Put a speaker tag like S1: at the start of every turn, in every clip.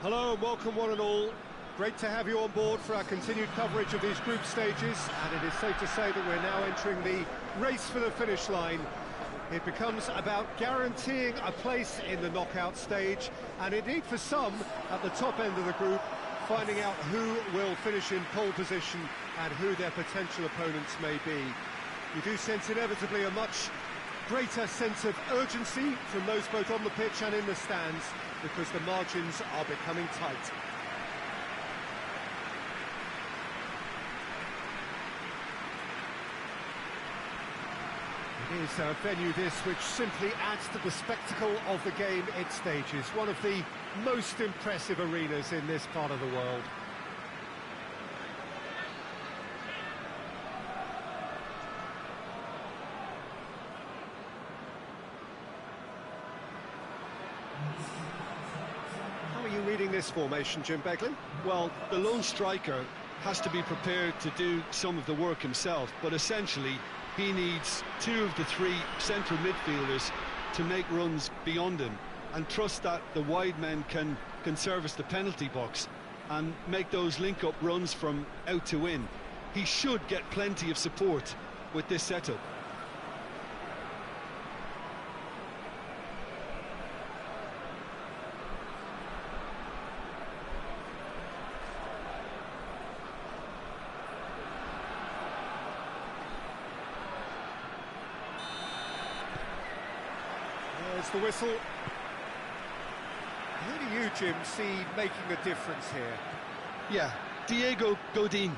S1: Hello and welcome one and all. Great to have you on board for our continued coverage of these group stages, and it is safe to say that we're now entering the race for the finish line. It becomes about guaranteeing a place in the knockout stage, and indeed for some, at the top end of the group, finding out who will finish in pole position and who their potential opponents may be. You do sense inevitably a much greater sense of urgency from those both on the pitch and in the stands, because the margins are becoming tight. It is a venue this which simply adds to the spectacle of the game it stages. One of the most impressive arenas in this part of the world. How are you reading this formation, Jim Beglin?
S2: Well, the lone striker has to be prepared to do some of the work himself, but essentially he needs two of the three central midfielders to make runs beyond him and trust that the wide men can service the penalty box and make those link-up runs from out to in. He should get plenty of support with this setup.
S1: There's the whistle. Who do you, Jim, see making a difference here?
S2: Yeah, Diego Godin,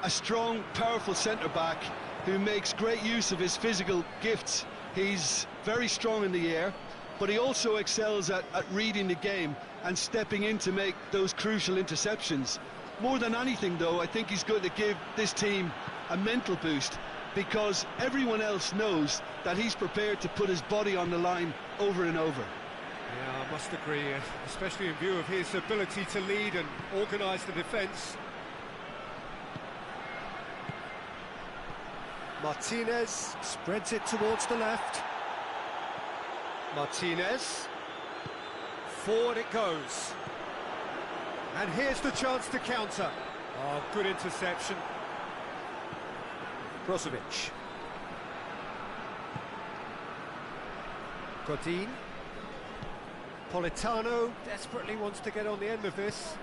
S2: a strong, powerful centre-back who makes great use of his physical gifts. He's very strong in the air, but he also excels at reading the game and stepping in to make those crucial interceptions. More than anything, though, I think he's going to give this team a mental boost, because everyone else knows that he's prepared to put his body on the line over and over.
S1: Yeah, I must agree, especially in view of his ability to lead and organise the defence. Martinez spreads it towards the left. Martinez. Forward it goes. And here's the chance to counter. Oh, good interception. Brozovic. Godin. Politano desperately wants to get on the end of this.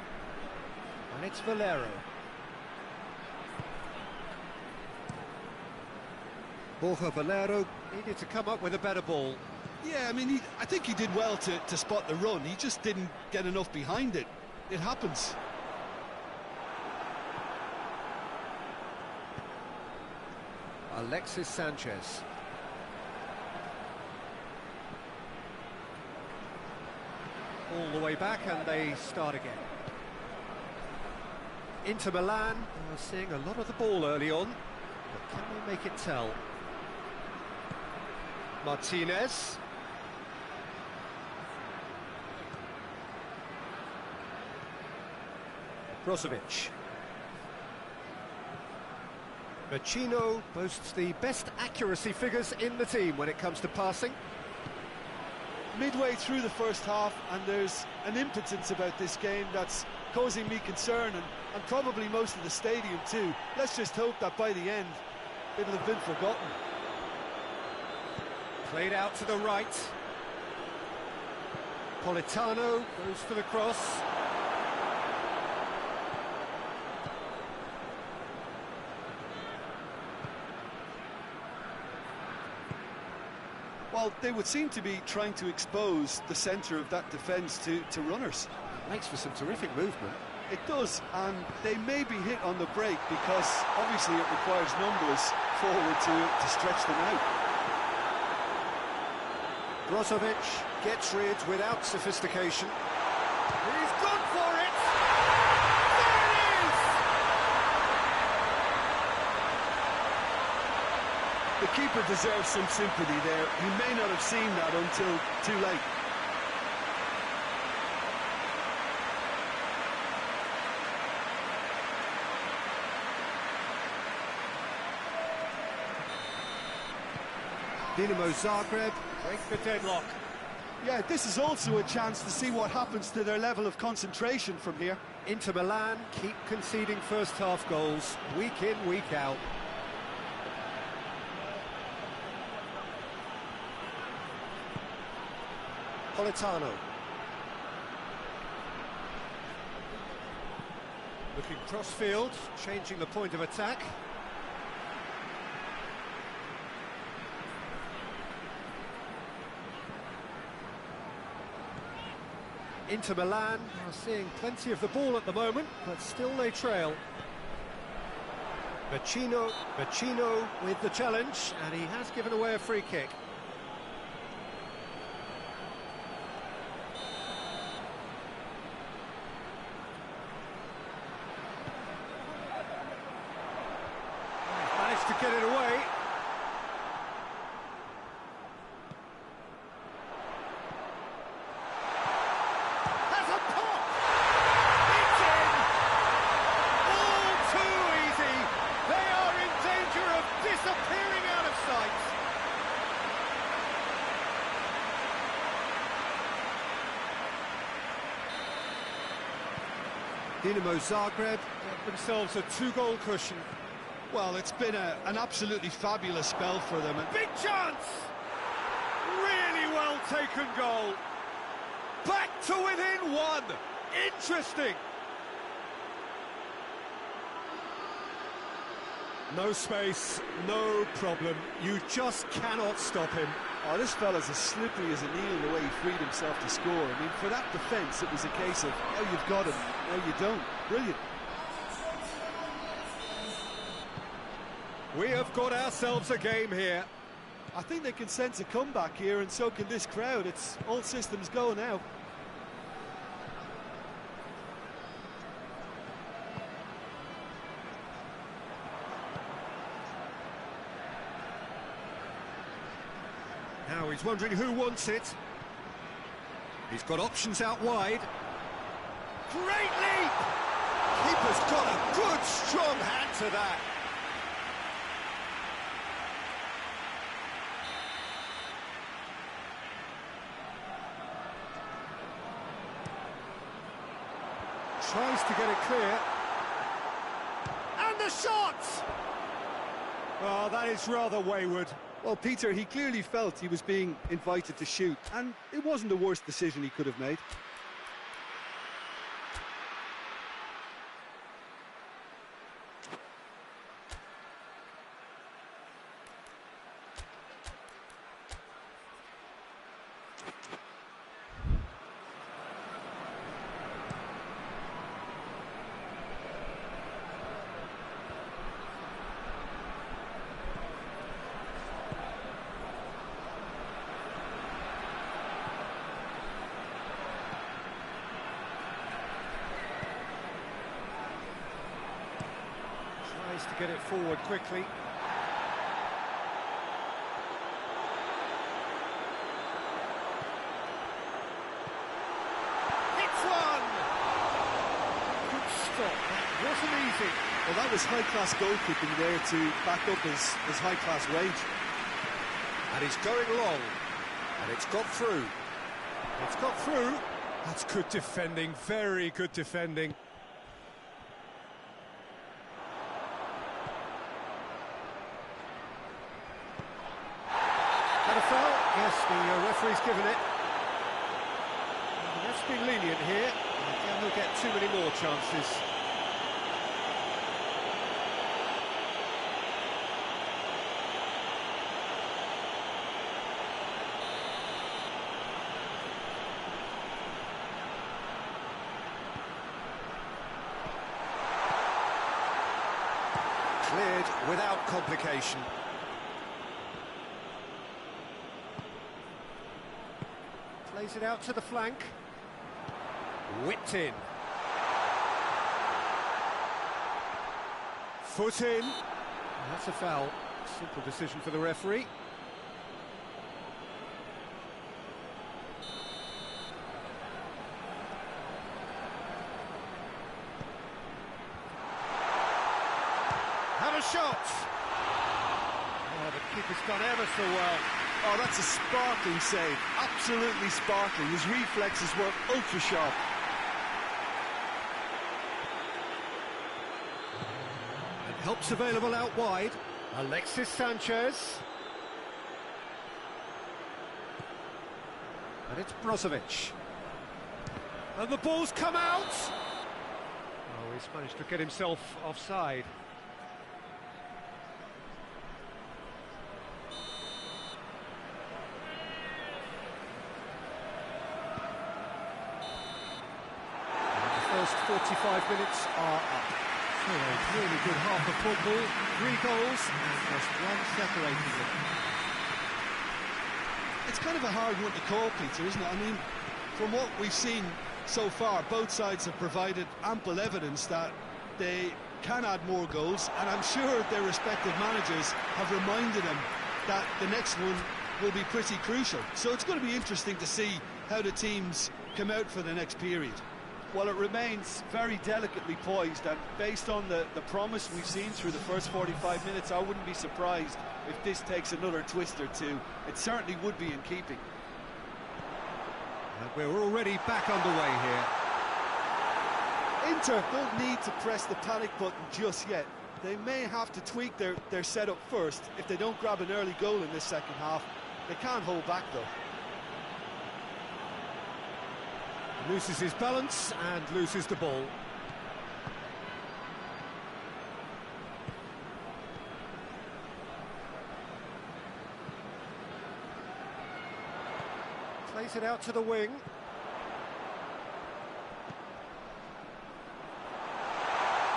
S1: And it's Valero. Borja Valero needed to come up with a better ball.
S2: Yeah, I mean, I think he did well to spot the run. He just didn't get enough behind it. It happens.
S1: Alexis Sanchez. All the way back, and they start again. Inter Milan are seeing a lot of the ball early on, but can they make it tell? Martinez. Brozovic. Vecino boasts the best accuracy figures in the team when it comes to passing.
S2: Midway through the first half, and there's an impotence about this game that's causing me concern, and probably most of the stadium too. Let's just hope that by the end it'll have been forgotten.
S1: Played out to the right. Politano goes for the cross.
S2: Well, they would seem to be trying to expose the centre of that defence to runners.
S1: Makes for some terrific movement.
S2: It does, and they may be hit on the break because obviously it requires numbers forward to stretch them out.
S1: Brozovic gets rid without sophistication. He's gone for it! There it is!
S2: The keeper deserves some sympathy there. He may not have seen that until too late.
S1: Dinamo Zagreb break the deadlock.
S2: Yeah, this is also a chance to see what happens to their level of concentration from here.
S1: Inter Milan keep conceding first-half goals, week in, week out. Politano. Looking cross-field, changing the point of attack. Inter Milan are seeing plenty of the ball at the moment, but still they trail. Vecino with the challenge, and he has given away a free kick. Managed to get it away. Has a pop! It's in! All too easy! They are in danger of disappearing out of sight! Dinamo Zagreb get themselves a two-goal cushion.
S2: Well, it's been an absolutely fabulous spell for them. And
S1: Big chance! Really well taken goal. Back to within one. Interesting. No space, no problem. You just cannot stop him.
S2: oh, this fella's as slippery as an eel the way he freed himself to score. I mean, for that defence, it was a case of, now you've got him, now you don't. Brilliant.
S1: We have got ourselves a game here.
S2: I think they can sense a comeback here, and so can this crowd. It's all systems go now.
S1: Now he's wondering who wants it. He's got options out wide. Great leap! Keeper's got a good, strong hand to that. Tries to get it clear. And the shot! Oh, that is rather wayward.
S2: Well, Peter, he clearly felt he was being invited to shoot, and it wasn't the worst decision he could have made.
S1: Tries to get it forward quickly. It's one! Good stop, that wasn't easy.
S2: Well, that was high-class goalkeeping there to back up his high-class range.
S1: And he's going long, and it's got through. It's got through. That's good defending, very good defending. That a foul? Yes, the referee's given it. The ref's been lenient here. Again, he'll get too many more chances. Cleared without complication. Plays it out to the flank. Whipped in. Foot in. That's a foul. Simple decision for the referee. Have a shot! Oh, the keeper's done ever so well.
S2: Oh, that's a sparkling save. Absolutely sparkling. His reflexes were ultra sharp.
S1: And help's available out wide. Alexis Sanchez. And it's Brozovic. And the ball's come out! Oh, he's managed to get himself offside. And the first 45 minutes are up. So a really good half of football, 3 goals and just one separating them.
S2: It's kind of a hard one to call, Peter, isn't it? I mean, from what we've seen so far, both sides have provided ample evidence that they can add more goals, and I'm sure their respective managers have reminded them that the next one will be pretty crucial. So it's going to be interesting to see how the teams come out for the next period.
S3: Well, it remains very delicately poised, and based on the promise we've seen through the first 45 minutes, I wouldn't be surprised if this takes another twist or two. It certainly would be in keeping.
S1: And we're already back underway here.
S2: Inter don't need to press the panic button just yet. They may have to tweak their setup first if they don't grab an early goal in this second half. They can't hold back, though.
S1: Loses his balance and loses the ball. Plays it out to the wing.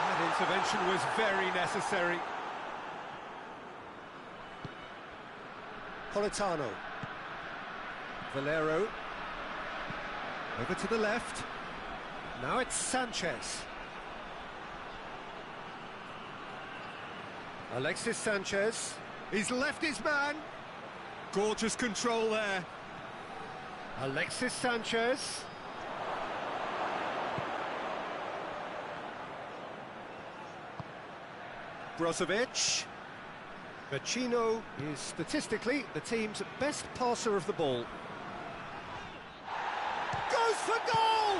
S1: That intervention was very necessary. Politano. Valero. Over to the left. Now it's Sanchez. Alexis Sanchez. He's left his man. Gorgeous control there. Alexis Sanchez. Brozovic. Vecino is statistically the team's best passer of the ball. Goes for goal!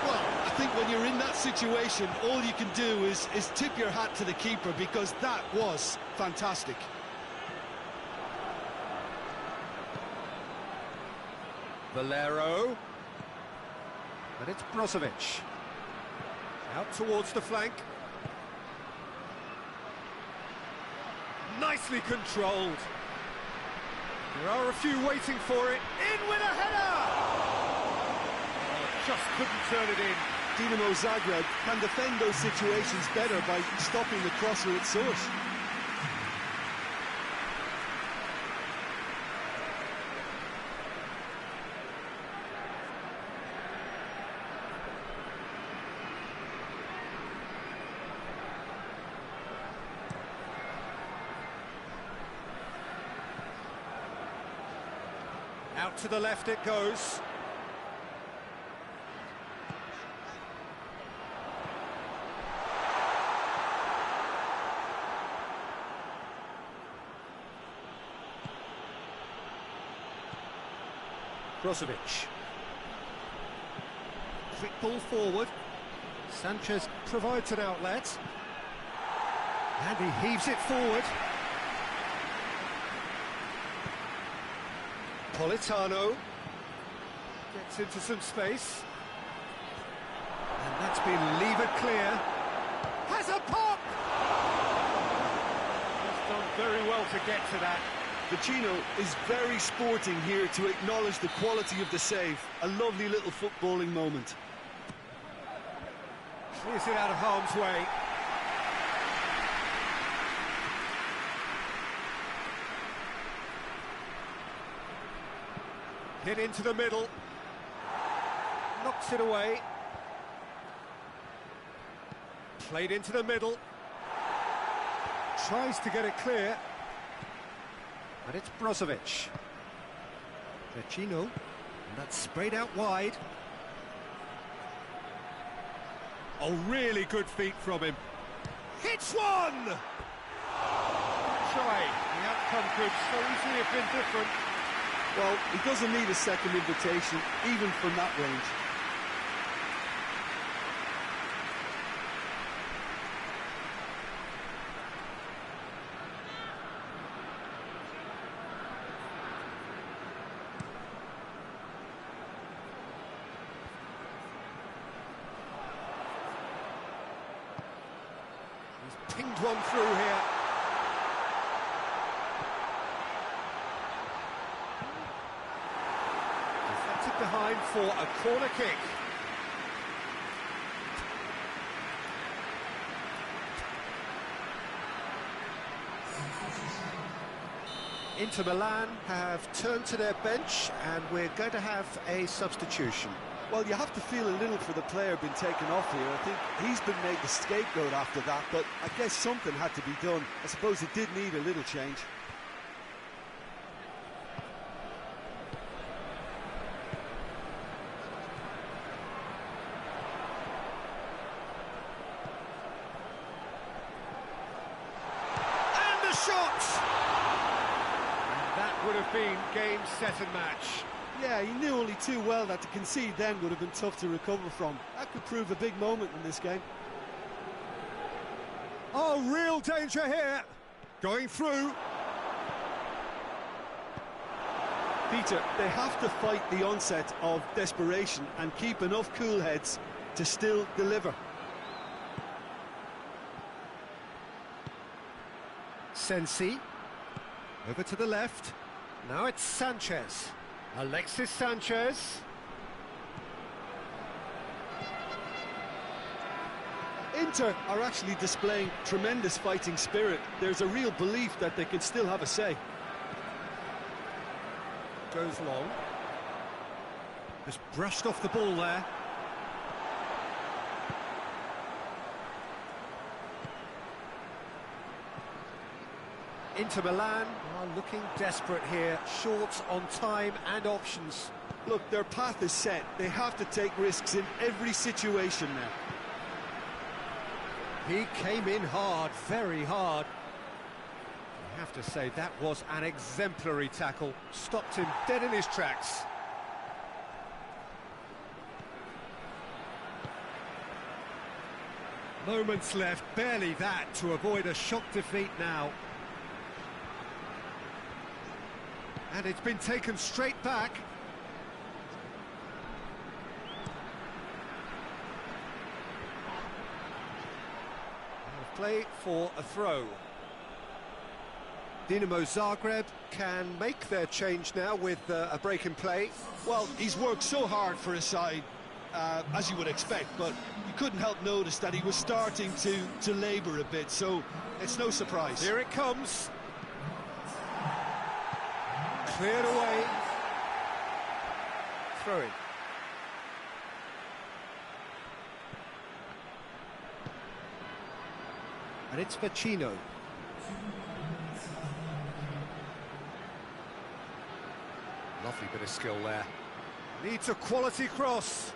S2: Well, I think when you're in that situation, all you can do is tip your hat to the keeper, because that was fantastic.
S1: Valero. And it's Brozovic. Out towards the flank. Nicely controlled. There are a few waiting for it. In with a header! Oh, just couldn't turn it in.
S2: Dinamo Zagreb can defend those situations better by stopping the crosser at source.
S1: Out to the left it goes. Brozovic. Quick ball forward. Sanchez provides an outlet. And he heaves it forward. Politano gets into some space, and that's been levered clear. Has a pop! He's done very well to get to that.
S2: Vecino is very sporting here to acknowledge the quality of the save. A lovely little footballing moment.
S1: Clears it out of harm's way. Hit into the middle. Knocks it away. Played into the middle. Tries to get it clear. And it's Brozovic. Vecino. And that's sprayed out wide. Oh, really good feet from him. Hits one! try. The outcome could so easily have been different.
S3: Well, he doesn't need a second invitation, even from that range.
S1: He's pinged one through here. Deflected behind for a corner kick. Inter Milan have turned to their bench and we're going to have a substitution.
S3: Well, you have to feel a little for the player being taken off here. I think he's been made the scapegoat after that, but I guess something had to be done. I suppose it did need a little change.
S1: And the shot! And that would have been game, set and match.
S3: Yeah, he knew only too well that to concede then would have been tough to recover from. That could prove a big moment in this game.
S1: Oh, real danger here. Going through.
S3: Peter, they have to fight the onset of desperation and keep enough cool heads to still deliver.
S1: Sensi. Over to the left. Now it's Sanchez. Alexis Sanchez.
S3: Inter are actually displaying tremendous fighting spirit. There's a real belief that they can still have a say.
S1: Goes long. Just brushed off the ball there. Inter Milan are looking desperate here, short on time and options.
S3: Look, their path is set. They have to take risks in every situation now.
S1: He came in hard, very hard. I have to say, that was an exemplary tackle. Stopped him dead in his tracks. Moments left, barely that, to avoid a shock defeat now. And it's been taken straight back. Play for a throw. Dinamo Zagreb can make their change now with a break in play.
S2: Well, he's worked so hard for his side, as you would expect, but you couldn't help notice that he was starting to labour a bit, so it's no surprise.
S1: Here it comes. Cleared away. Throw-in. And it's Vecino. Lovely bit of skill there. Needs a quality cross.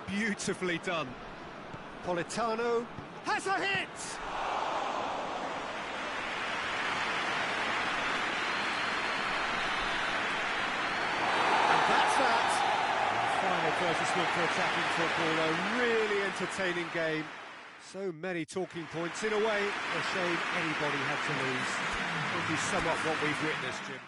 S1: Beautifully done. Politano has a hit! And that's that. Final advertisement for attacking football. A really entertaining game. So many talking points. In a way, a shame anybody had to lose. Would you sum up what we've witnessed, Jim?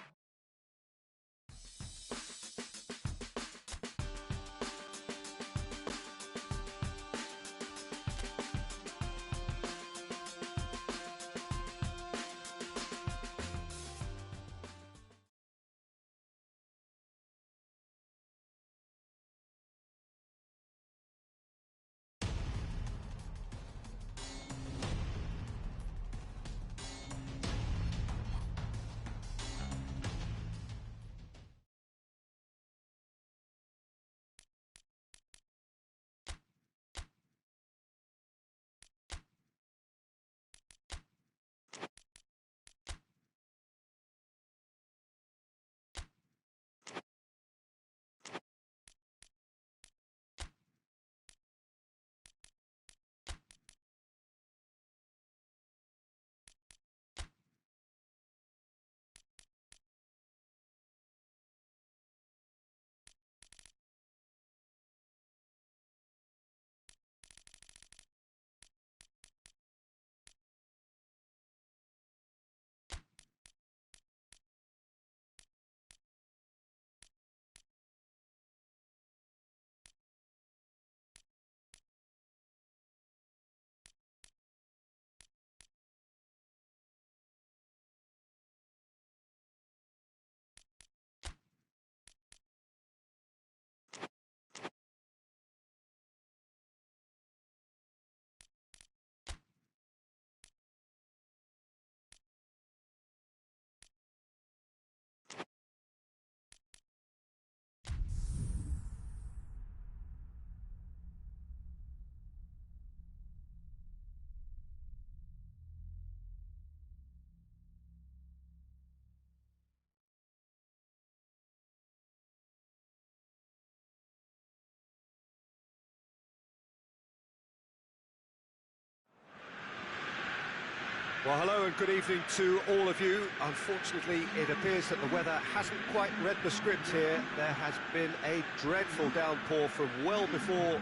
S1: Well, hello and good evening to all of you. Unfortunately, it appears that the weather hasn't quite read the script here. There has been a dreadful downpour from well before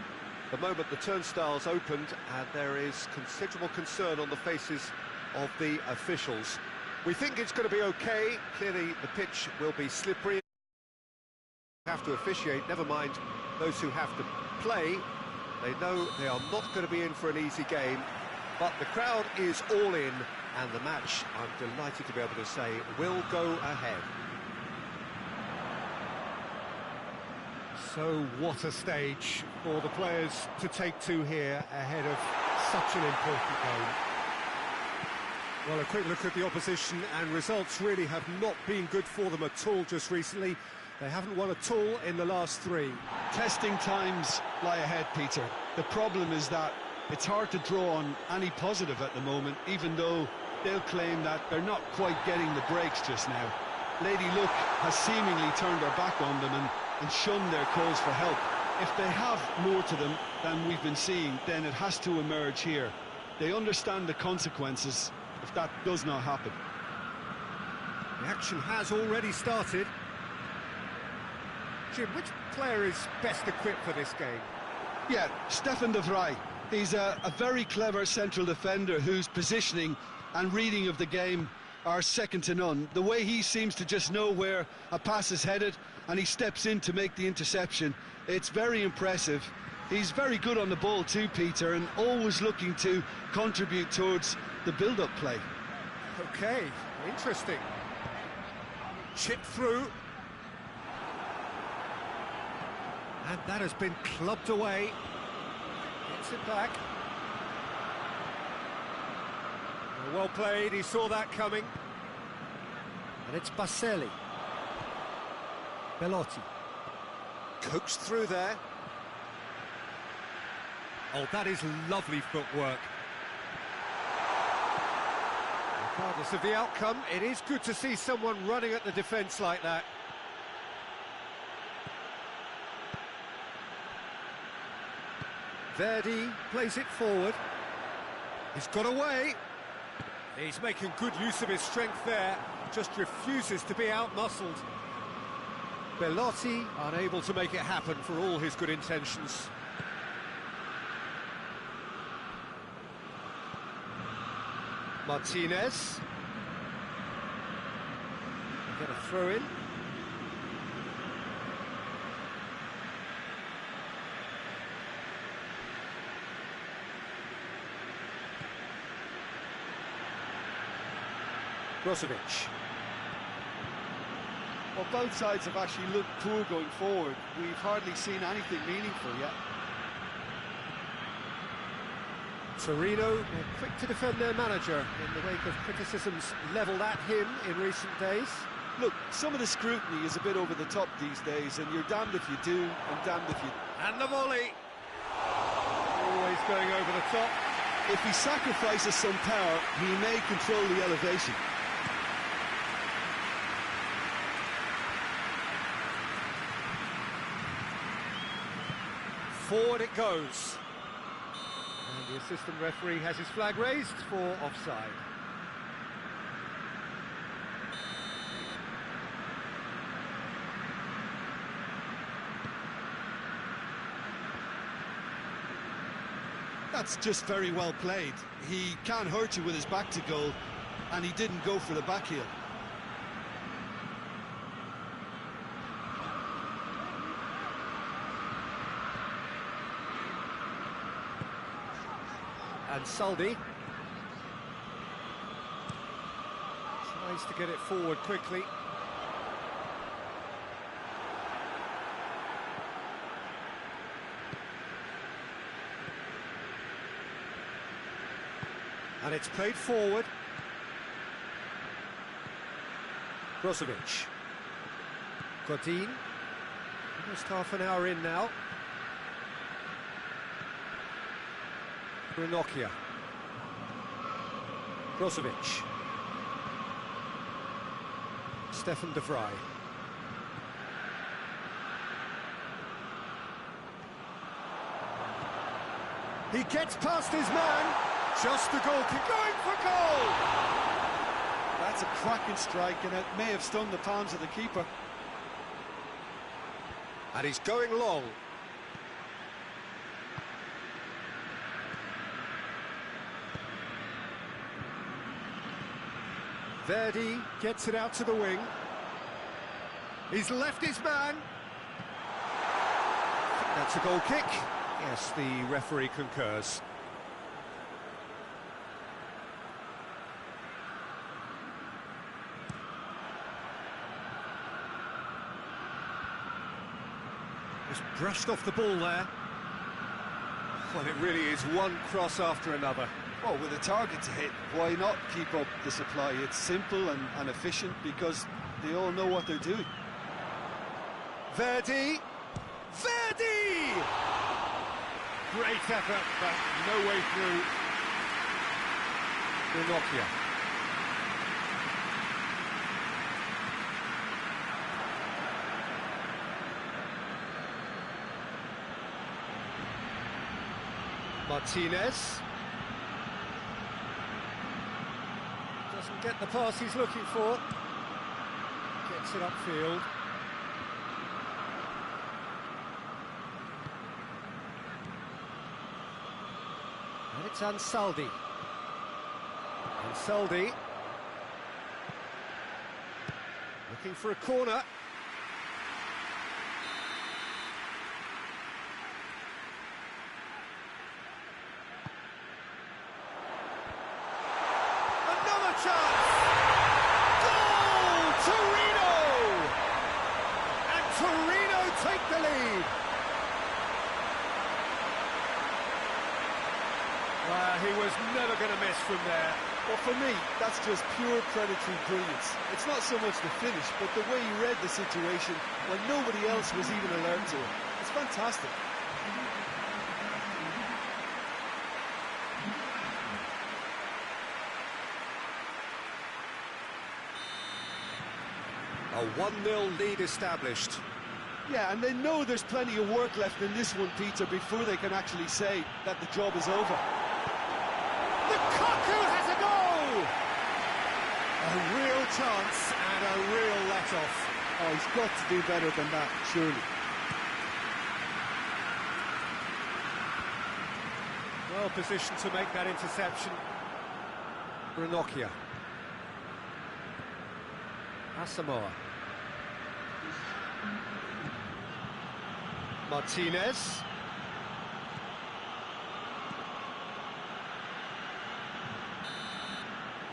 S1: the moment the turnstiles opened, and there is considerable concern on the faces of the officials. We think it's going to be okay. Clearly, the pitch will be slippery. Have to officiate, never mind those who have to play. They know they are not going to be in for an easy game. But the crowd is all in, and the match, I'm delighted to be able to say, will go ahead. So what a stage for the players to take to here ahead of such an important game. Well, a quick look at the opposition, and results really have not been good for them at all just recently. They haven't won at all in the last three.
S2: Testing times lie ahead, Peter. The problem is that it's hard to draw on any positive at the moment, even though they'll claim that they're not quite getting the breaks just now. Lady Luck has seemingly turned her back on them and shunned their calls for help. If they have more to them than we've been seeing, then it has to emerge here. They understand the consequences if that does not happen.
S1: The action has already started. Jim, which player is best equipped for this game?
S2: Yeah, Stefan de Vrij. He's a very clever central defender whose positioning and reading of the game are second to none. The way he seems to just know where a pass is headed and he steps in to make the interception, it's very impressive. He's very good on the ball too, Peter, and always looking to contribute towards the build-up play.
S1: Okay, interesting. Chip through. And that has been clubbed away. Gets it back. Well played, he saw that coming. And it's Baselli. Belotti. Coaxed through there. Oh, that is lovely footwork. Regardless of the outcome, it is good to see someone running at the defence like that. Verdi plays it forward. He's got away. He's making good use of his strength there. Just refuses to be out-muscled. Belotti unable to make it happen for all his good intentions. Martinez. Get a throw in. Brozovic.
S3: Well, both sides have actually looked poor going forward. We've hardly seen anything meaningful yet.
S1: Torino, they're quick to defend their manager in the wake of criticisms levelled at him in recent days.
S3: Look, some of the scrutiny is a bit over the top these days, and you're damned if you do, and damned if you...
S1: And the volley! Always going over the top.
S2: If he sacrifices some power, he may control the elevation.
S1: Forward it goes. And the assistant referee has his flag raised for offside.
S2: That's just very well played. He can't hurt you with his back to goal, and he didn't go for the back heel.
S1: And Saldi tries to get it forward quickly. And it's played forward. Brozovic. Godin. Almost half an hour in now. Ranocchia. Brozovic. Stefan de Vrij. He gets past his man. Just the goalkeeper going for goal!
S3: That's a cracking strike, and it may have stung the palms of the keeper.
S1: And he's going long. Verdi gets it out to the wing. He's left his man. That's a goal kick. Yes, the referee concurs. Just brushed off the ball there. Well, it really is one cross after another.
S3: Well, with a target to hit, why not keep up the supply? It's simple and efficient because they all know what they're doing.
S1: Verdi! Verdi! Great effort, but no way through. Ranocchia. Martinez. Doesn't get the pass he's looking for. Gets it upfield. And it's Ansaldi. Ansaldi. Looking for a corner. Another chance! Goal! Torino! And Torino take the lead. He was never going to miss from there.
S3: Well, for me, that's just pure predatory brilliance. It's not so much the finish, but the way he read the situation when nobody else was even alert to it. It's fantastic.
S1: A 1-0 lead established.
S3: Yeah, and they know there's plenty of work left in this one, Peter, before they can actually say that the job is over.
S1: Lukaku has a goal! A real chance and a real let-off.
S3: Oh, he's got to do better than that, surely.
S1: Well positioned to make that interception. Ranocchia. Asamoah. Martinez.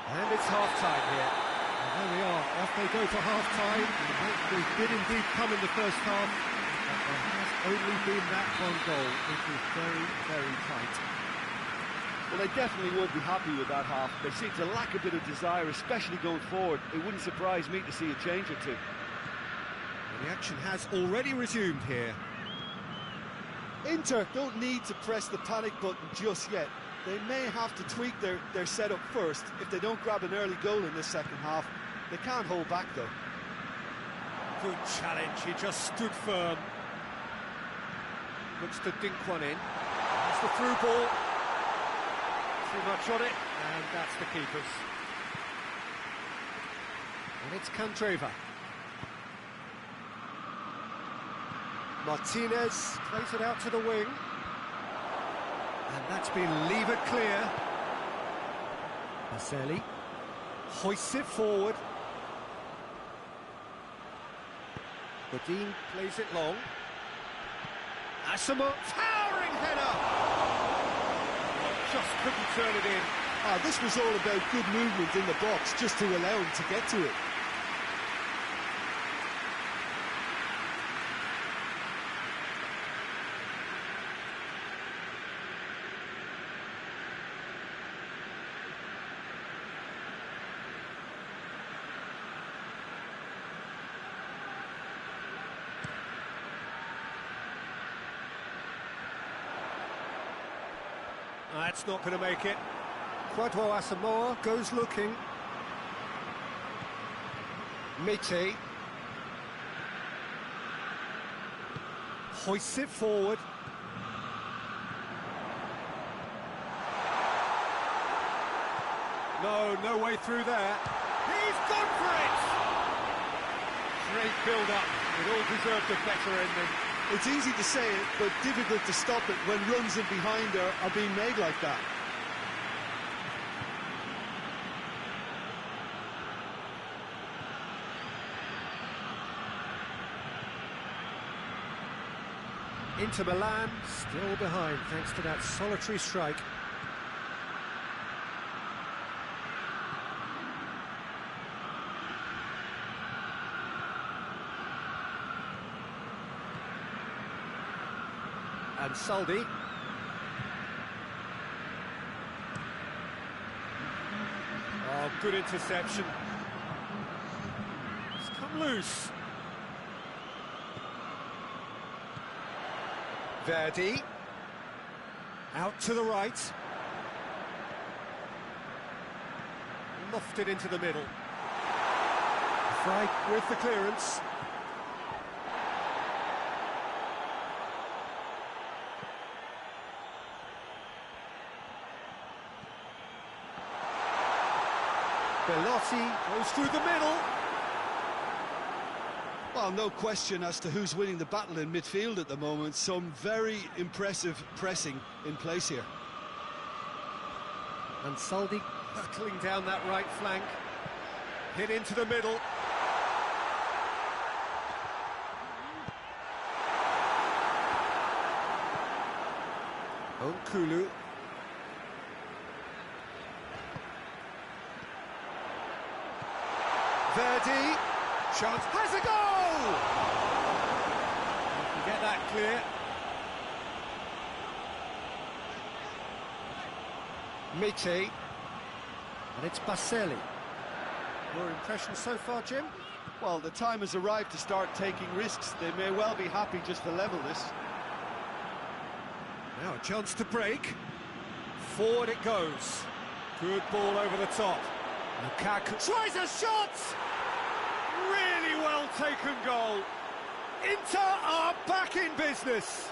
S1: And it's half-time here. And there we are, off they go for half-time. They did indeed come in the first half, but there has only been that one goal. It was very, very tight.
S3: Well, they definitely won't be happy with that half. They seem to lack a bit of desire, especially going forward. It wouldn't surprise me to see a change or two.
S1: And the action has already resumed here.
S3: Inter don't need to press the panic button just yet. They may have to tweak their setup first if they don't grab an early goal in this second half. They can't hold back, though.
S1: Good challenge, he just stood firm. Looks to dink one in. That's the through ball. Too much on it, and that's the keeper's. And it's Candreva. Martinez plays it out to the wing. And that's been levered clear. Baselli hoists it forward. Godin plays it long. Asamoah, towering header! Just couldn't turn it in.
S3: This was all about good movement in the box, just to allow him to get to it.
S1: That's not going to make it. Kwadwo Asamoah goes looking. Mete hoists it forward. No, no way through there. He's gone for it! Great build-up. It all deserved a better ending.
S2: It's easy to say it, but difficult to stop it when runs in behind are being made like that.
S1: Inter Milan still behind thanks to that solitary strike. And Saldi. Oh, good interception. It's come loose. Verdi. Out to the right. Lofted into the middle. Frey with the clearance. Belotti goes through the middle.
S2: Well, no question as to who's winning the battle in midfield at the moment. Some very impressive pressing in place here.
S1: And Saldi hurtling down that right flank. Hit into the middle. Onkulu. Verdi, chance, has a goal! You can get that clear. Mite, and it's Baselli. Your impression so far, Jim?
S3: Well, the time has arrived to start taking risks. They may well be happy just to level this.
S1: Now a chance to break. Forward it goes. Good ball over the top. Lukaku tries a shot! Really well taken goal. Inter are back in business.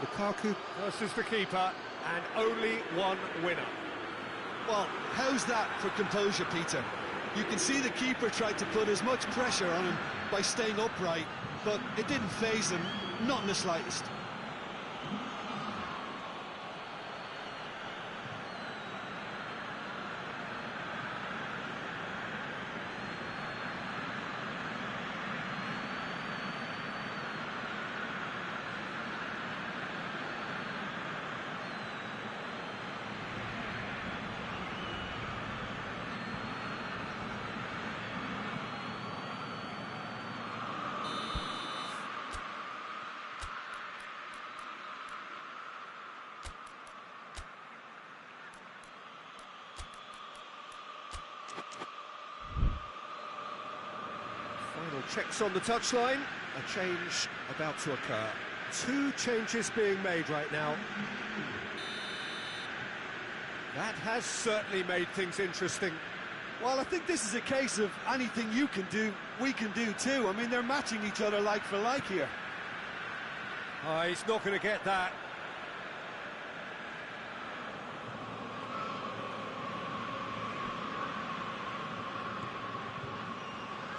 S1: Lukaku versus the keeper, and only one winner.
S2: Well, how's that for composure, Peter? You can see the keeper tried to put as much pressure on him by staying upright, but it didn't faze him, not in the slightest.
S1: Final checks on the touchline. A change about to occur. Two changes being made right now. That has certainly made things interesting.
S3: Well, I think this is a case of anything you can do, we can do too. I mean, they're matching each other like for like here.
S1: He's not going to get that.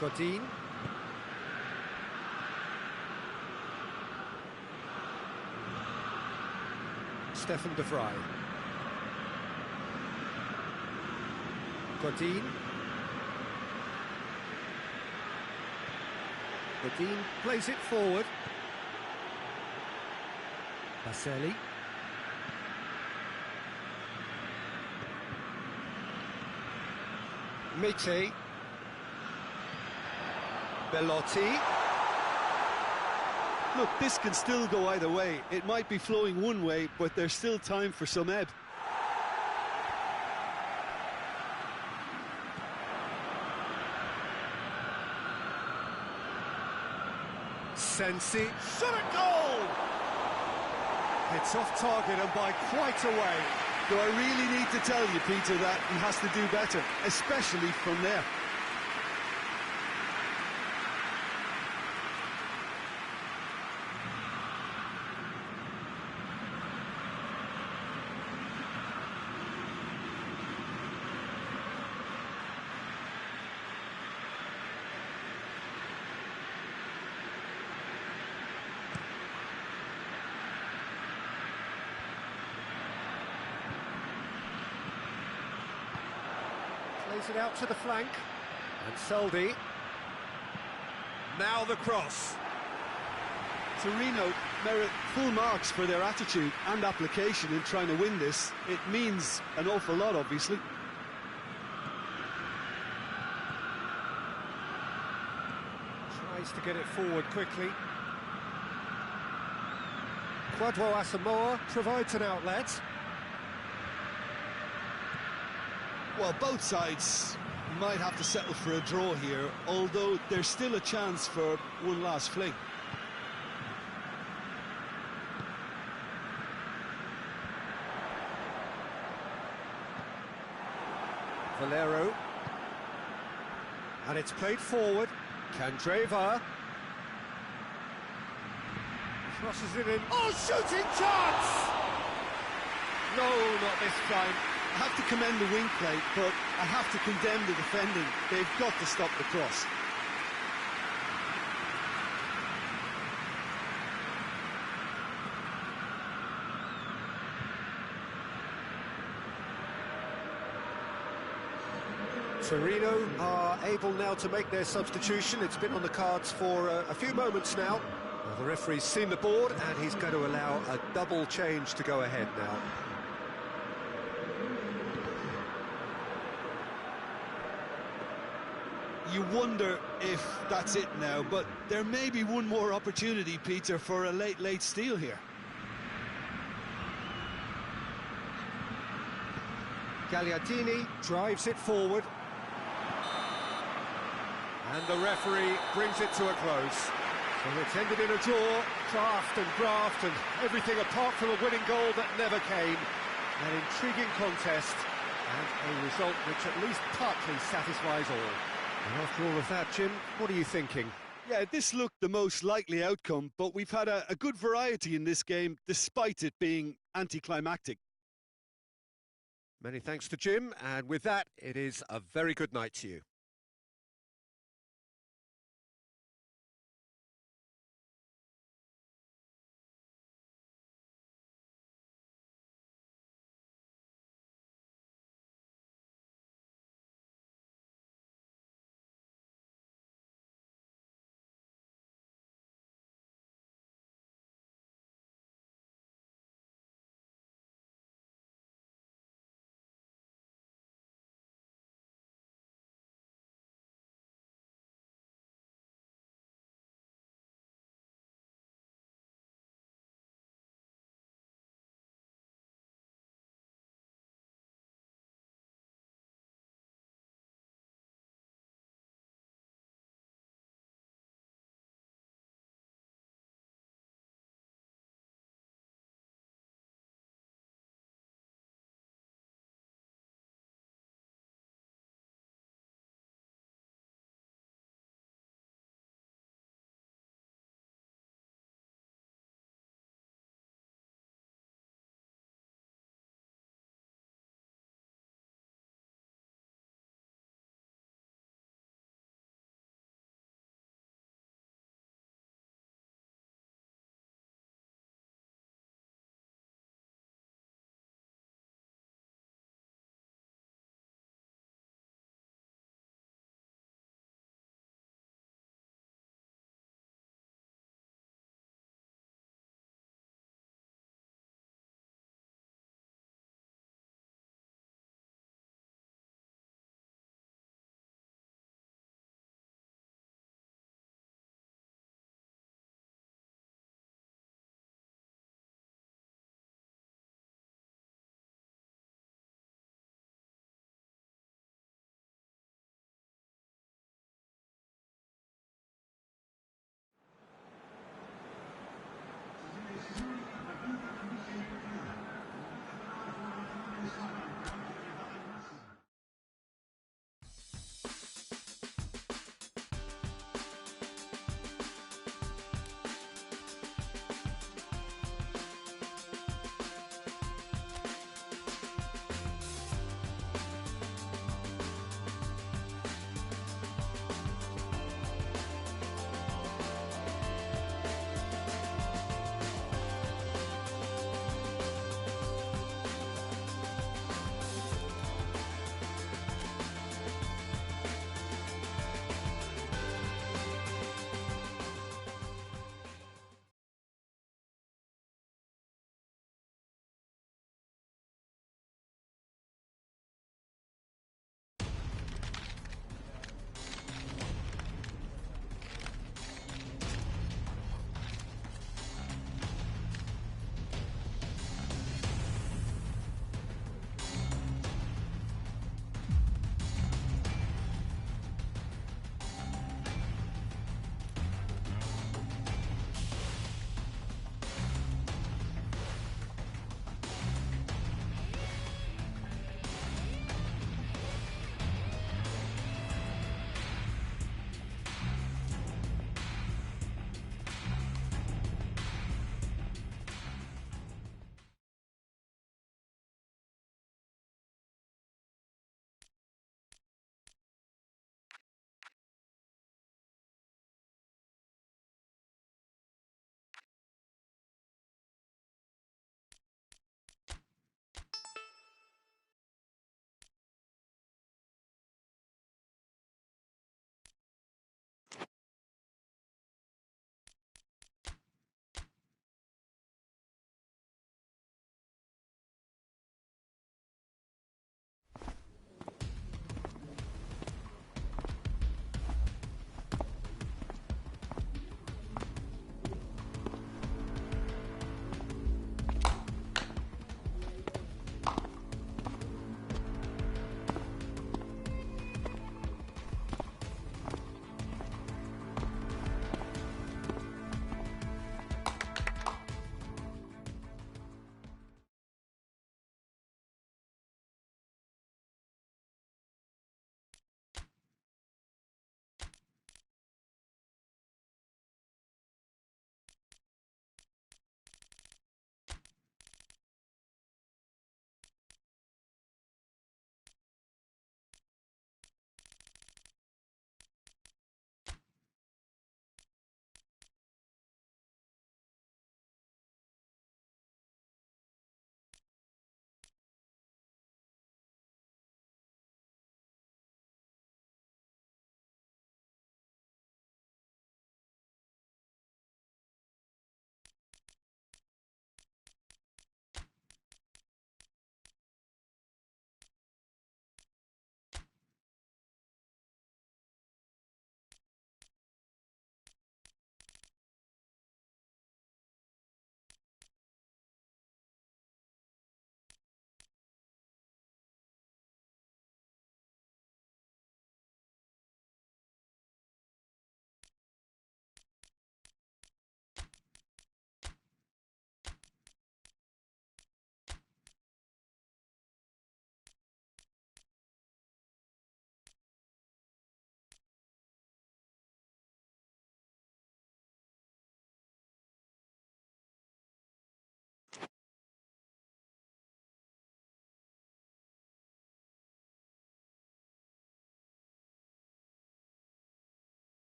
S1: Godin. Stefan de Vrij. Godin. Godin plays it forward. Baselli. Mite. Belotti.
S2: Look, this can still go either way. It might be flowing one way, but there's still time for some ebb.
S1: Sensi, shot at goal! It's off target and by quite a way.
S2: Do I really need to tell you, Peter, that he has to do better, especially from there?
S1: Plays it out to the flank. And Seldy. Now the cross.
S2: Torino merit full marks for their attitude and application in trying to win this. It means an awful lot, obviously.
S1: Tries to get it forward quickly. Kwadwo Asamoah provides an outlet.
S2: Well, both sides might have to settle for a draw here, although there's still a chance for one last fling.
S1: Valero. And it's played forward. Candreva. Crosses it in. Oh, shooting chance! No, not this time.
S2: I have to commend the wing play, but I have to condemn the defending. They've got to stop the cross.
S1: Torino are able now to make their substitution. It's been on the cards for a few moments now. Well, the referee's seen the board and he's going to allow a double change to go ahead now.
S2: You wonder if that's it now, but there may be one more opportunity, Peter, for a late steal here.
S1: Gagliardini drives it forward. And the referee brings it to a close. So it's ended in a draw, craft and graft and everything apart from a winning goal that never came. An intriguing contest and a result which at least partly satisfies all. And after all of that, Jim, what are you thinking?
S2: Yeah, this looked the most likely outcome, but we've had a good variety in this game, despite it being anticlimactic.
S1: Many thanks to Jim, and with that, it is a very good night to you.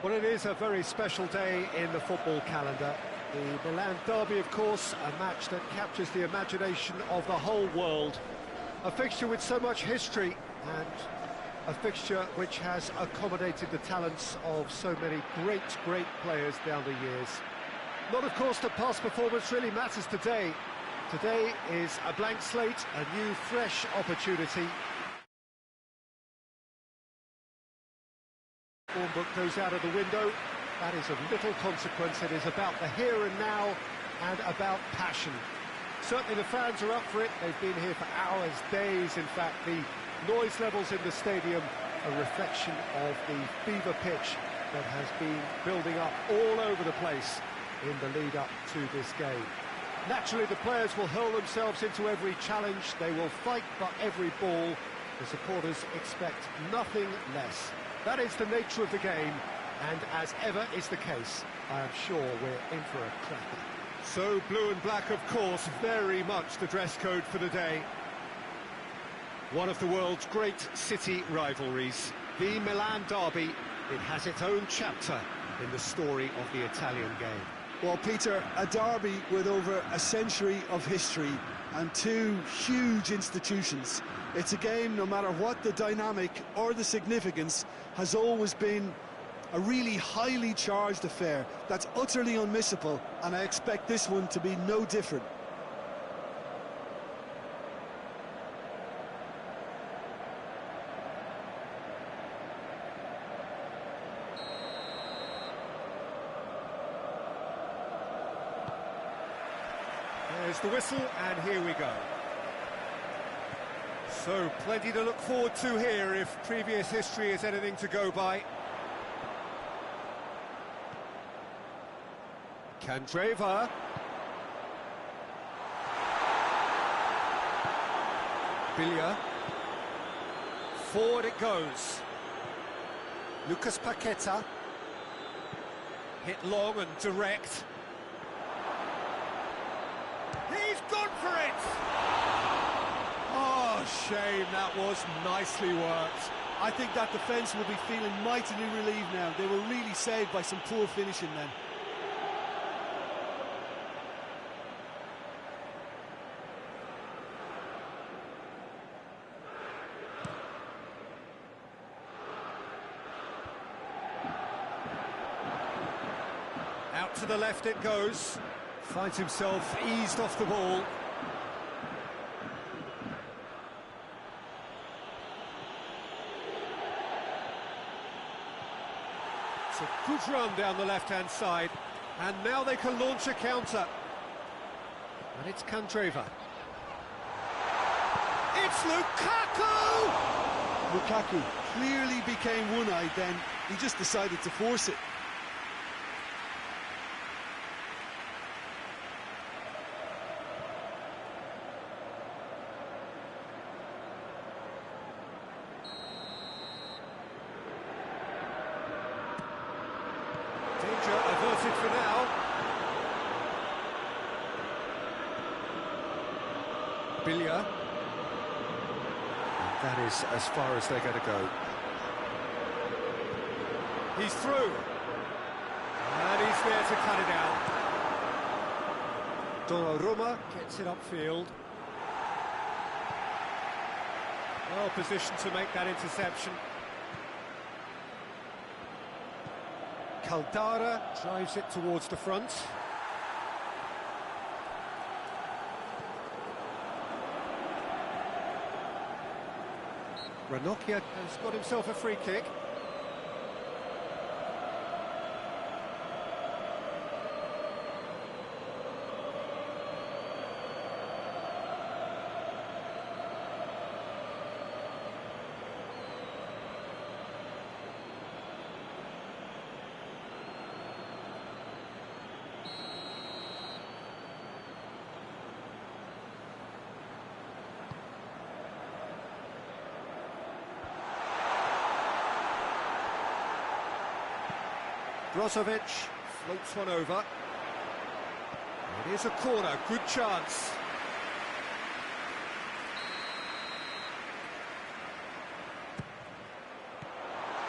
S1: Well, it is a very special day in the football calendar. The Milan derby, of course, a match that captures the imagination of the whole world. A fixture with so much history and a fixture which has accommodated the talents of so many great players down the years. Not, of course, that past performance really matters today. Today is a blank slate, a new, fresh opportunity. Form book goes out of the window. That is of little consequence. It is about the here and now and about passion. Certainly the fans are up for it. They've been here for hours, days. In fact, the noise levels in the stadium, a reflection of the fever pitch that has been building up all over the place in the lead up to this game. Naturally, the players will hurl themselves into every challenge. They will fight for every ball. The supporters expect nothing less. That is the nature of the game, and as ever is the case, I am sure we're in for a cracker. So blue and black, of course, very much the dress code for the day. One of the world's great city rivalries, the Milan derby. It has its own chapter in the story of the Italian game.
S2: Well, Peter, a derby with over a century of history and two huge institutions. It's a game, no matter what the dynamic or the significance, has always been a really highly charged affair that's utterly unmissable, and I expect this one to be no different.
S1: There's the whistle, and here we go. So, plenty to look forward to here if previous history is anything to go by. Candreva. Biglia. Forward it goes. Lucas Paqueta. Hit long and direct. He's gone for it! Oh, shame, that was nicely worked.
S3: I think that defence will be feeling mightily relieved now. They were really saved by some poor finishing then.
S1: Out to the left it goes. Finds himself eased off the ball. It's a good run down the left-hand side, and now they can launch a counter. And it's Candreva. It's Lukaku!
S2: Lukaku clearly became one-eyed then. He just decided to force it.
S1: Danger averted for now. Biglia. That is as far as they're going to go. He's through. And he's there to cut it out. Donnarumma gets it upfield. Well positioned to make that interception. Caldara drives it towards the front. Ranocchia has got himself a free kick. Brozovic floats one over. It is a corner, good chance.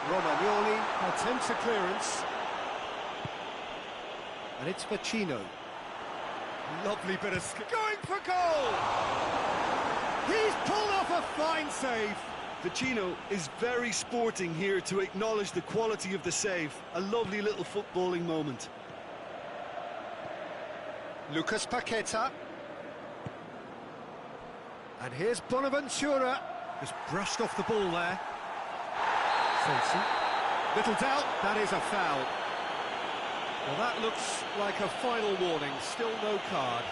S1: Romagnoli attempts a clearance. And it's Vecino. Lovely bit of skill. Going for goal! He's pulled off a fine save.
S2: Vecino is very sporting here to acknowledge the quality of the save. A lovely little footballing moment.
S1: Lucas Paqueta. And here's Bonaventura. Just brushed off the ball there. Sensi. Little doubt, that is a foul. Well, that looks like a final warning. Still no card.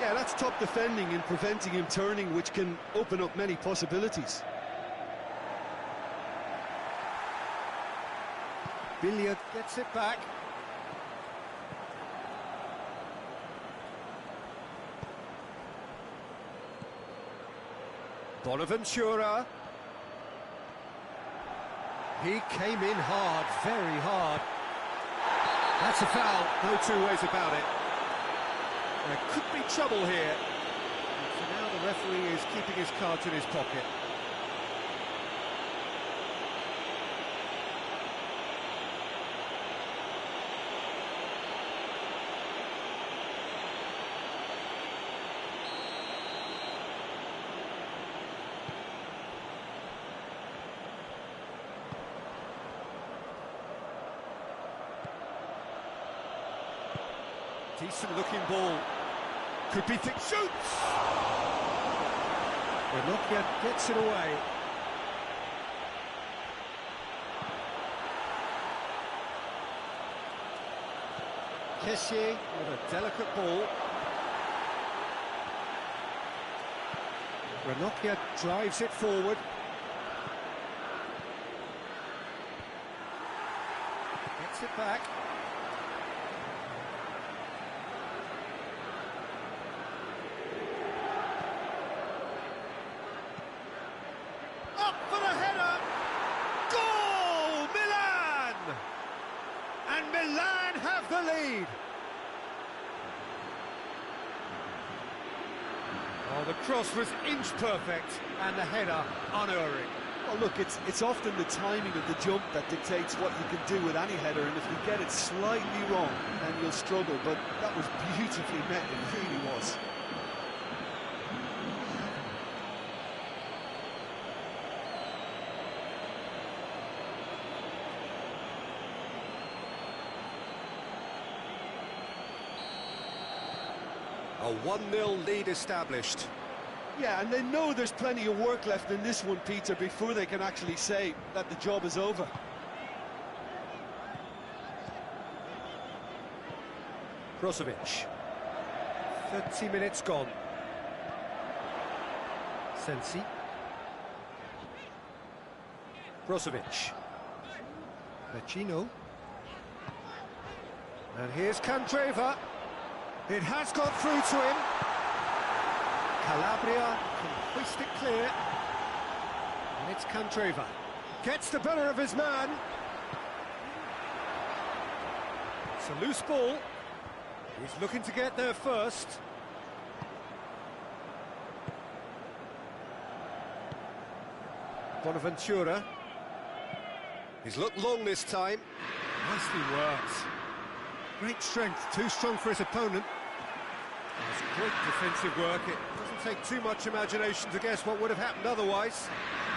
S2: Yeah, that's top defending and preventing him turning, which can open up many possibilities.
S1: Billiard gets it back. Bonaventura. He came in hard, very hard. That's a foul, no two ways about it. There could be trouble here. And for now, the referee is keeping his cards in his pocket. Decent looking ball. Could be thick. Shoots! Ranocchia gets it away. Kessié with a delicate ball. Ranocchia drives it forward. Gets it back. Milan have the lead. Oh, the cross was inch perfect and the header unerring.
S3: Well, look, it's often the timing of the jump that dictates what you can do with any header, and if you get it slightly wrong, then you'll struggle, but that was beautifully met, it really was.
S1: A 1-0 lead established.
S3: Yeah, and they know there's plenty of work left in this one, Peter, before they can actually say that the job is over.
S1: Brozovic. 30 minutes gone. Sensi. Brozovic. Vecino. And here's Candreva. It has got through to him. Calabria can hoist it clear. And it's Candreva. Gets the better of his man. It's a loose ball. He's looking to get there first. Bonaventura. He's looked long this time. Nicely worked. Great strength, too strong for his opponent. It's great defensive work. It doesn't take too much imagination to guess what would have happened otherwise.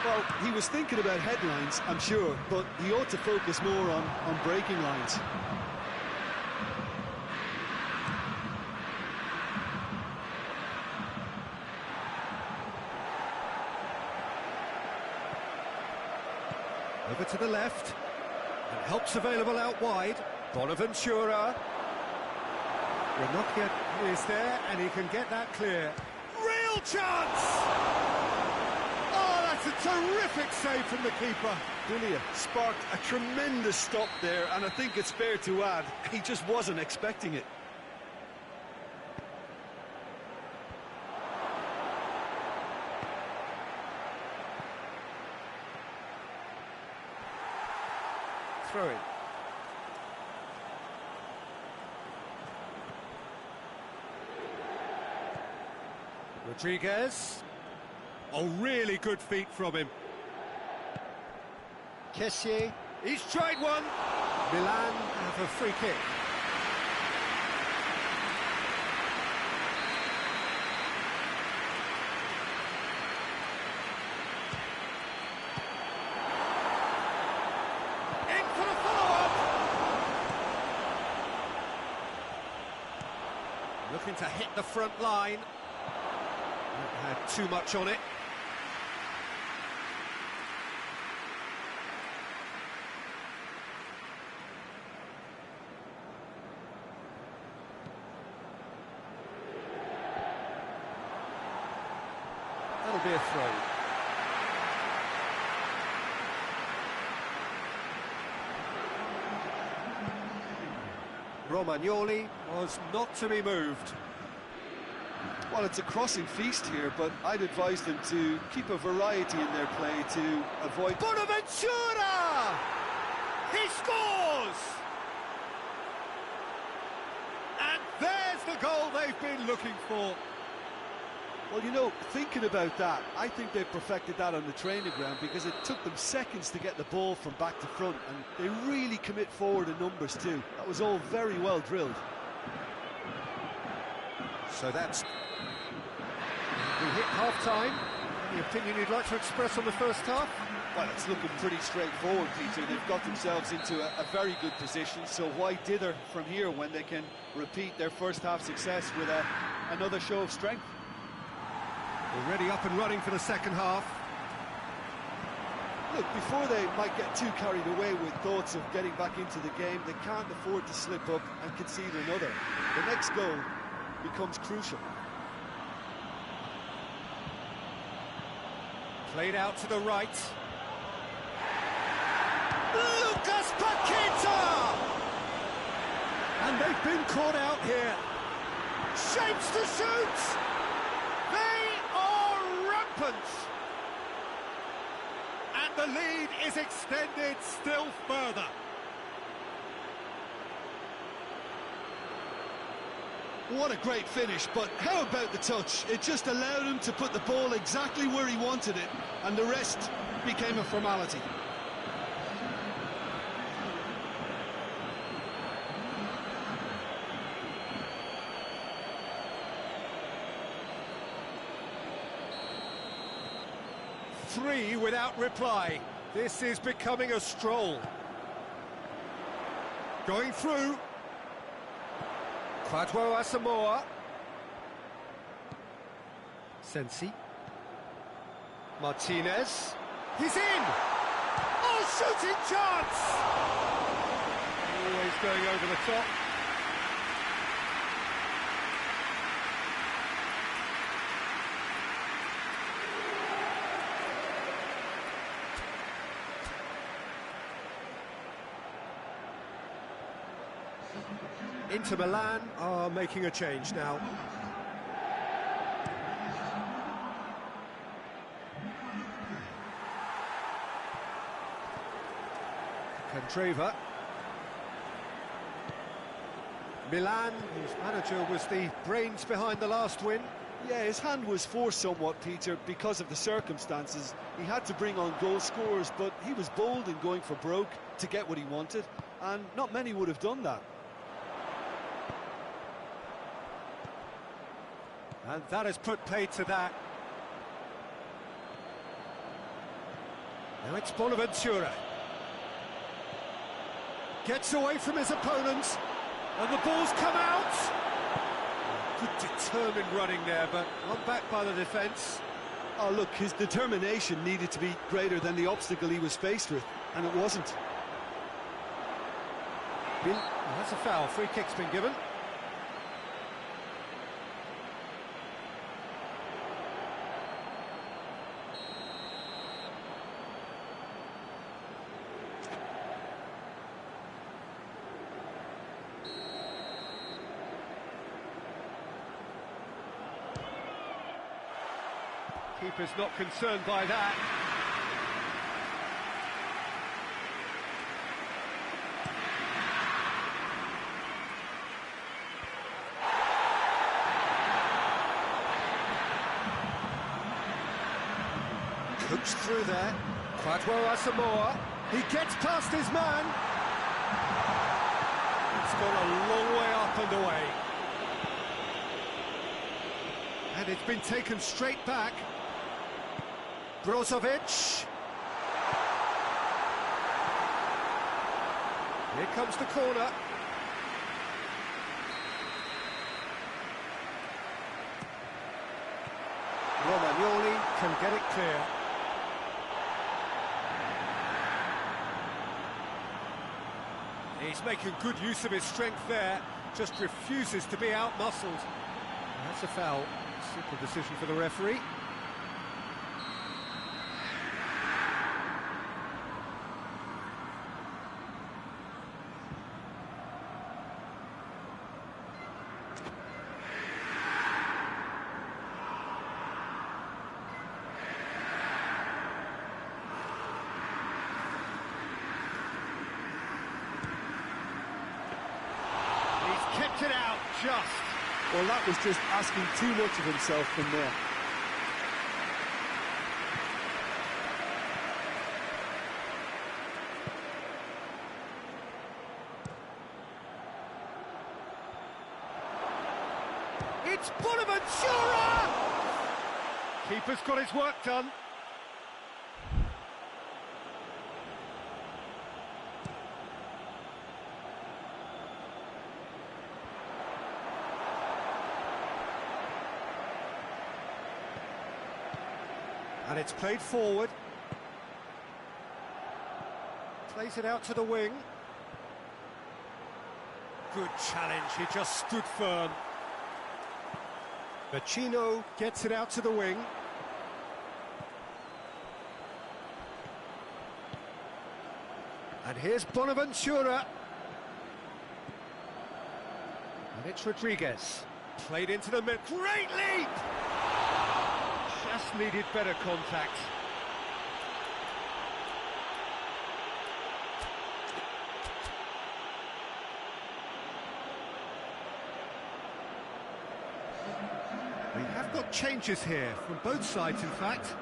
S3: Well, he was thinking about headlines, I'm sure, but he ought to focus more on breaking lines.
S1: Over to the left, and help's available out wide. Bonaventura. Ranocchia is there, and he can get that clear. Real chance! Oh, that's a terrific save from the keeper.
S2: Billiard sparked a tremendous stop there, and I think it's fair to add, he just wasn't expecting it.
S1: throw-in. Rodriguez. Oh, really good feet from him. Kessié. He's tried one. Milan have a free kick. In for the follow-up. Looking to hit the front line. Had too much on it. That'll be a throw. Romagnoli was not to be moved.
S3: Well, it's a crossing feast here, but I'd advise them to keep a variety in their play to avoid...
S1: Bonaventura! He scores! And there's the goal they've been looking for.
S3: Well, you know, thinking about that, I think they perfected that on the training ground because it took them seconds to get the ball from back to front, and they really commit forward in numbers too. That was all very well drilled.
S1: So that's... We hit half-time. Any opinion you'd like to express on the first half?
S3: Well, it's looking pretty straightforward, Peter. They've got themselves into a very good position, so why dither from here when they can repeat their first half success with another show of strength?
S1: Already up and running for the second half.
S3: Look, before they might get too carried away with thoughts of getting back into the game, they can't afford to slip up and concede another. The next goal becomes crucial.
S1: Played out to the right. Lucas Paqueta! And they've been caught out here. Shapes to shoot! They are rampant! And the lead is extended still further.
S2: What a great finish, but how about the touch? It just allowed him to put the ball exactly where he wanted it, and the rest became a formality.
S1: Three without reply. This is becoming a stroll. Going through. Kwadwo Asamoah. Sensi. Martinez. He's in! Oh, shooting chance! Always going over the top. Inter Milan are making a change now. Candreva. Milan, whose manager was the brains behind the last win.
S3: Yeah, his hand was forced somewhat, Peter, because of the circumstances. He had to bring on goal scorers, but he was bold in going for broke to get what he wanted, and not many would have done that.
S1: And that has put paid to that. Now it's Bonaventura. Gets away from his opponent. And the ball's come out. Good determined running there, but one back by the defence.
S3: Oh, look, his determination needed to be greater than the obstacle he was faced with, and it wasn't.
S1: That's a foul. Free kick's been given. Keeper's not concerned by that. punched through there. Kwadwo Asamoah, he gets past his man. It's gone a long way up and away. And it's been taken straight back. Brozovic. Here comes the corner. Romagnoli can get it clear. He's making good use of his strength there, just refuses to be out-muscled. That's a foul. Simple decision for the referee. Kept it out, just.
S3: Well, that was just asking too much of himself from there.
S1: It's Bonaventura! Keeper's got his work done. And it's played forward. Plays it out to the wing. Good challenge, he just stood firm. Vecino gets it out to the wing. And here's Bonaventura. And it's Rodriguez. Played into the mid. Great leap! Just needed better contact. We have got changes here, from both sides in fact.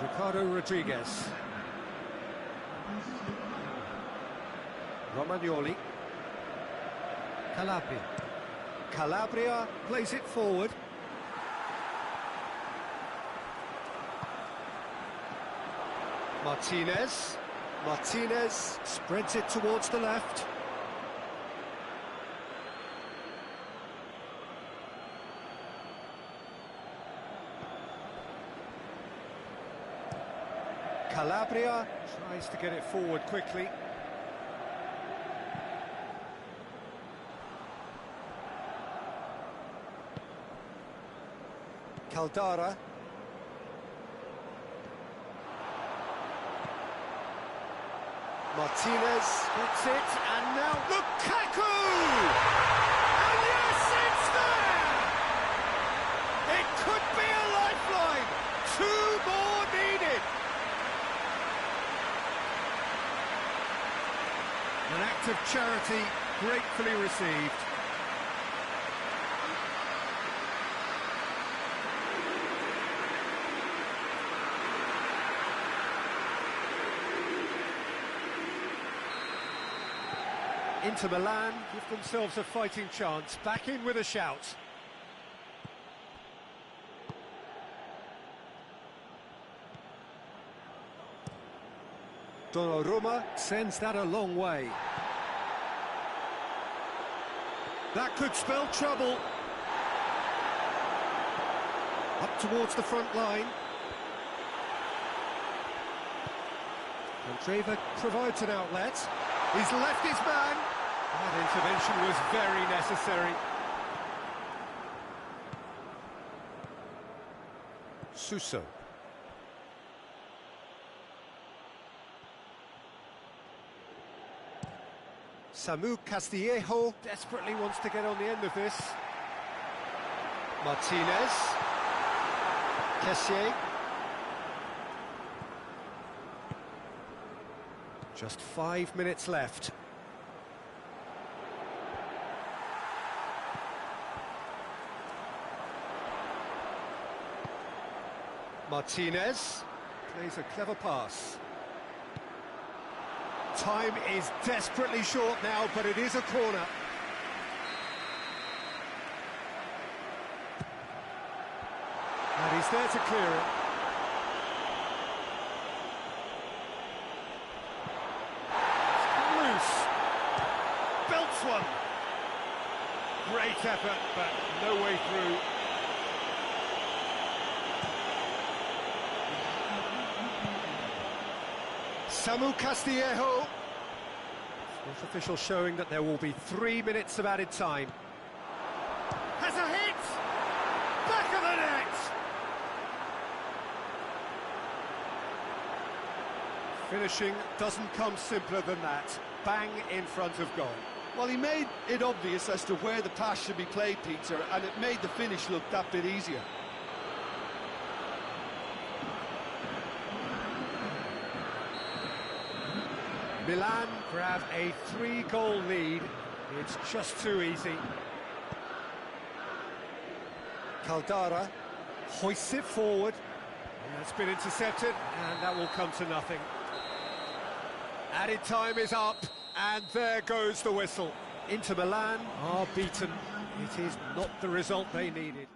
S1: Ricardo Rodriguez. Romagnoli. Calabria. Calabria plays it forward. Martinez. Martinez spreads it towards the left. Calabria tries to get it forward quickly. Caldara. Martinez gets it, and now Lukaku! And yes, it's there! It could be a lifeline! 2 more needed! An act of charity gratefully received. Inter Milan give themselves a fighting chance, back in with a shout. Donnarumma sends that a long way. That could spell trouble. Up towards the front line. Andreva provides an outlet. He's left his man. That intervention was very necessary. Suso. Samu Castillejo desperately wants to get on the end of this. Martinez. Kessié. Just 5 minutes left. Martinez plays a clever pass. Time is desperately short now, but it is a corner. And he's there to clear it. Loose. Belts one. Great effort, but no way through. Samu Castillejo. Fourth official showing that there will be 3 minutes of added time. Has a hit! Back of the net! Finishing doesn't come simpler than that. Bang in front of goal.
S3: Well, he made it obvious as to where the pass should be played, Peter, and it made the finish look that bit easier.
S1: Milan grab a 3-goal lead. It's just too easy. Caldara hoists it forward. And that's been intercepted, and that will come to nothing. Added time is up, and there goes the whistle. Inter Milan are beaten. It is not the result they needed.